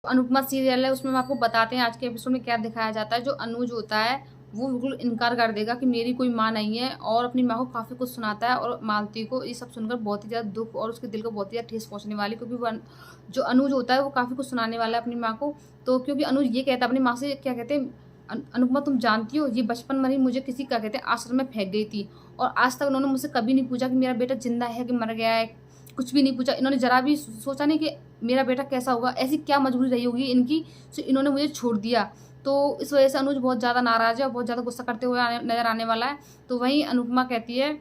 Anupama serial है, उसमें हम आपको बताते हैं आज के एपिसोड में क्या दिखाया जाता है। जो अनुज होता है वो बिल्कुल इनकार कर देगा कि मेरी कोई माँ नहीं है, और अपनी माँ को काफ़ी कुछ सुनाता है। और मालती को ये सब सुनकर बहुत ही ज़्यादा दुख और उसके दिल को बहुत ही ज़्यादा ठेस पहुँचने वाली, क्योंकि वो जो अनुज होता है वो काफ़ी कुछ सुनाने वाला है अपनी माँ को। तो क्योंकि अनुज ये कहता है अपनी माँ से, क्या कहते हैं, अनुपमा तुम जानती हो ये बचपन में ही मुझे किसी, क्या कहते हैं, आश्रम में फेंक गई थी, और आज तक उन्होंने मुझसे कभी नहीं पूछा कि मेरा बेटा जिंदा है कि मर गया है। कुछ भी नहीं पूछा इन्होंने, जरा भी सोचा नहीं कि मेरा बेटा कैसा होगा। ऐसी क्या मजबूरी रही होगी इनकी, सो इन्होंने मुझे छोड़ दिया। तो इस वजह से अनुज बहुत ज़्यादा नाराज़ है और बहुत ज़्यादा गुस्सा करते हुए नज़र आने वाला है। तो वहीं अनुपमा कहती है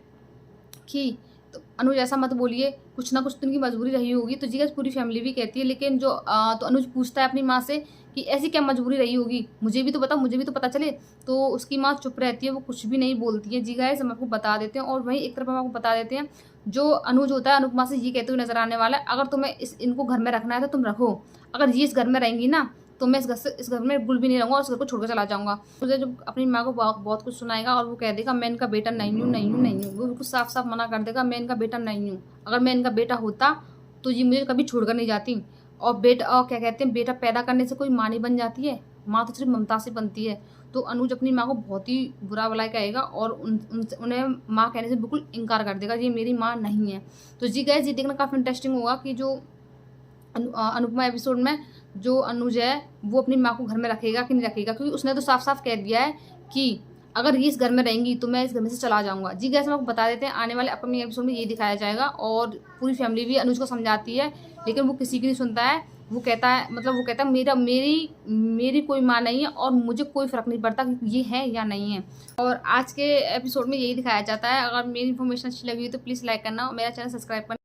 कि तो अनुज ऐसा मत बोलिए, कुछ ना कुछ तो इनकी मजबूरी रही होगी। तो जी गाइस पूरी फैमिली भी कहती है, लेकिन जो तो अनुज पूछता है अपनी माँ से कि ऐसी क्या मजबूरी रही होगी, मुझे भी तो बता, मुझे भी तो पता चले। तो उसकी माँ चुप रहती है, वो कुछ भी नहीं बोलती है। जी गाइस हम आपको बता देते हैं, और वहीं एक तरफ हम आपको बता देते हैं, जो अनुज होता है अनुपमा से ये कहते हुए नजर आने वाला है, अगर तुम्हें इनको घर में रखना है तो तुम रखो, अगर ये इस घर में रहेंगी ना तो मैं इस घर में बिल्कुल भी नहीं रहूँगा और इस घर को छोड़कर चला जाऊँगा। मुझे जब अपनी माँ को बहुत कुछ सुनाएगा और वो कह देगा मैं इनका बेटा नहीं हूँ, नहीं हूँ, नहीं हूँ, वो बिल्कुल साफ-साफ मना कर देगा, मैं इनका बेटा नहीं हूँ। अगर मैं इनका बेटा होता तो ये मुझे कभी छोड़कर नहीं जाती। और क्या कहते हैं, बेटा पैदा करने से कोई माँ नहीं बन जाती है, माँ तो सिर्फ़ ममता से बनती है। तो अनुज अपनी माँ को बहुत ही बुरा-भला कहेगा और उन्हें माँ कहने से बिल्कुल इनकार कर देगा, ये मेरी माँ नहीं है। तो जी गाइस ये देखना काफ़ी इंटरेस्टिंग होगा कि जो अनुपमा एपिसोड में जो अनुज है वो अपनी माँ को घर में रखेगा कि नहीं रखेगा, क्योंकि उसने तो साफ-साफ कह दिया है कि अगर ये इस घर में रहेंगी तो मैं इस घर में से चला जाऊँगा। जी गाइस हम आपको बता देते हैं आने वाले अपकमिंग एपिसोड में ये दिखाया जाएगा, और पूरी फैमिली भी अनुज को समझाती है, लेकिन वो किसी की नहीं सुनता है। वो कहता है, मतलब वो कहता है मेरी मेरी कोई माँ नहीं है और मुझे कोई फ़र्क नहीं पड़ता कि ये है या नहीं है। और आज के एपिसोड में यही दिखाया जाता है। अगर मेरी इन्फॉर्मेशन अच्छी लगी हो तो प्लीज़ लाइक करना और मेरा चैनल सब्सक्राइब करना।